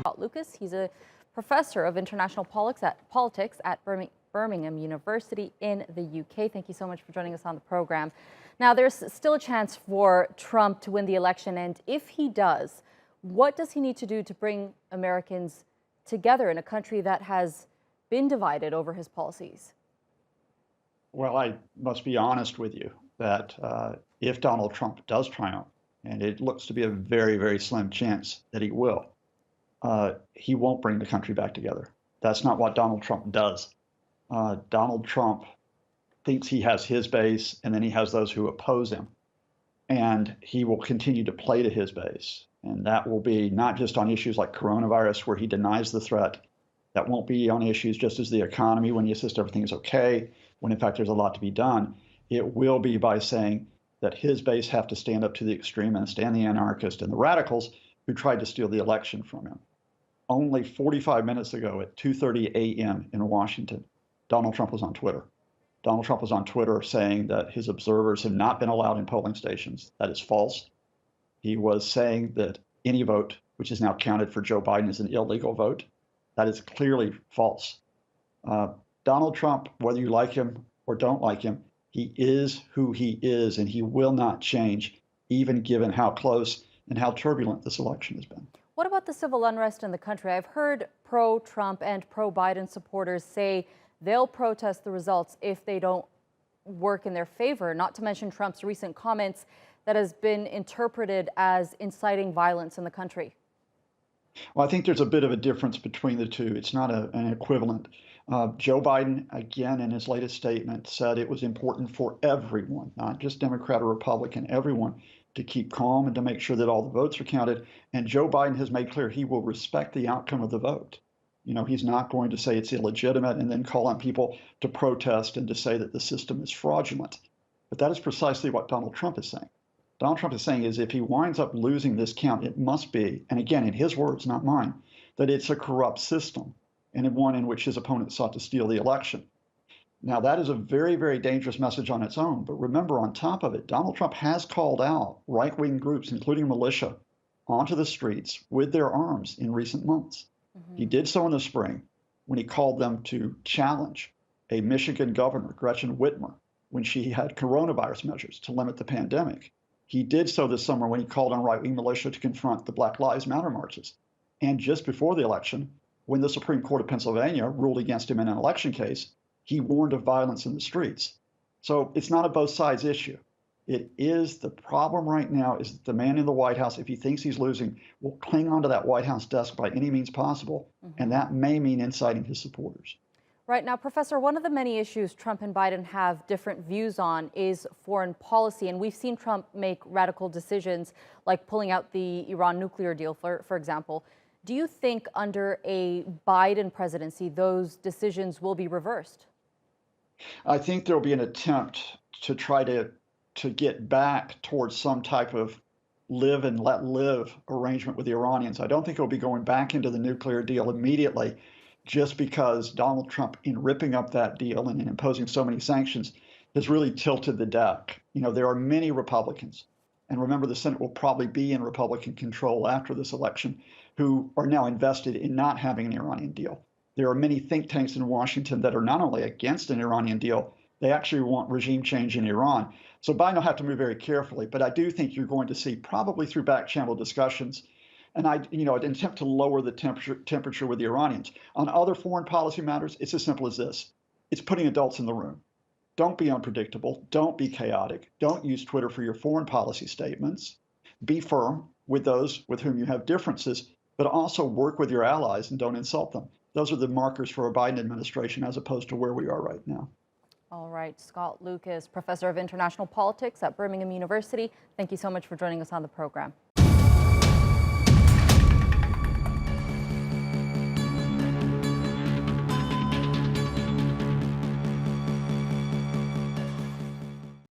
Scott Lucas. He's a professor of international politics at Birmingham University in the UK. Thank you so much for joining us on the program. Now, there's still a chance for Trump to win the election, and if he does, what does he need to do to bring Americans together in a country that has been divided over his policies? Well, I must be honest with you that if Donald Trump does triumph, and it looks to be a very, very slim chance that he won't bring the country back together. That's not what Donald Trump does. Donald Trump thinks he has his base, and then he has those who oppose him. And he will continue to play to his base. And that will be not just on issues like coronavirus, where he denies the threat. That won't be on issues just as the economy, when he insists everything is okay, when in fact there's a lot to be done. It will be by saying that his base have to stand up to the extremists and the anarchists and the radicals who tried to steal the election from him. Only 45 minutes ago at 2:30 a.m. in Washington, Donald Trump was on Twitter. Donald Trump was on Twitter saying that his observers have not been allowed in polling stations. That is false. He was saying that any vote, which is now counted for Joe Biden, is an illegal vote. That is clearly false. Donald Trump, whether you like him or don't like him, he is who he is, and he will not change, even given how close and how turbulent this election has been. What about the civil unrest in the country? I've heard pro-Trump and pro-Biden supporters say they'll protest the results if they don't work in their favor, not to mention Trump's recent comments that has been interpreted as inciting violence in the country. Well, I think there's a bit of a difference between the two. It's not an equivalent. Joe Biden, again, in his latest statement, said it was important for everyone, not just Democrat or Republican, everyone, to keep calm and to make sure that all the votes are counted. And Joe Biden has made clear he will respect the outcome of the vote. You know, he's not going to say it's illegitimate and then call on people to protest and to say that the system is fraudulent. But that is precisely what Donald Trump is saying. Donald Trump is saying is if he winds up losing this count, it must be, and again, in his words, not mine, that it's a corrupt system and one in which his opponent sought to steal the election. Now, that is a very, very dangerous message on its own. But remember, on top of it, Donald Trump has called out right-wing groups, including militia, onto the streets with their arms in recent months. He did so in the spring when he called them to challenge a Michigan governor, Gretchen Whitmer, when she had coronavirus measures to limit the pandemic. He did so this summer when he called on right-wing militia to confront the Black Lives Matter marches. And just before the election, when the Supreme Court of Pennsylvania ruled against him in an election case, he warned of violence in the streets. So it's not a both sides issue. It is the problem right now is that the man in the White House, if he thinks he's losing, will cling onto that White House desk by any means possible. And that may mean inciting his supporters. Right now, Professor, one of the many issues Trump and Biden have different views on is foreign policy. And we've seen Trump make radical decisions like pulling out the Iran nuclear deal, for example. Do you think under a Biden presidency, those decisions will be reversed? I think there will be an attempt to try to get back towards some type of live and let live arrangement with the Iranians. I don't think it'll be going back into the nuclear deal immediately, just because Donald Trump, in ripping up that deal and in imposing so many sanctions, has really tilted the deck. You know, there are many Republicans, and remember, the Senate will probably be in Republican control after this election, who are now invested in not having an Iranian deal. There are many think tanks in Washington that are not only against an Iranian deal, they actually want regime change in Iran. So Biden will have to move very carefully, but I do think you're going to see, probably through back channel discussions, and an attempt to lower the temperature with the Iranians. On other foreign policy matters, it's as simple as this. It's putting adults in the room. Don't be unpredictable. Don't be chaotic. Don't use Twitter for your foreign policy statements. Be firm with those with whom you have differences, but also work with your allies and don't insult them. Those are the markers for a Biden administration as opposed to where we are right now. All right, Scott Lucas, professor of international politics at Birmingham University. Thank you so much for joining us on the program.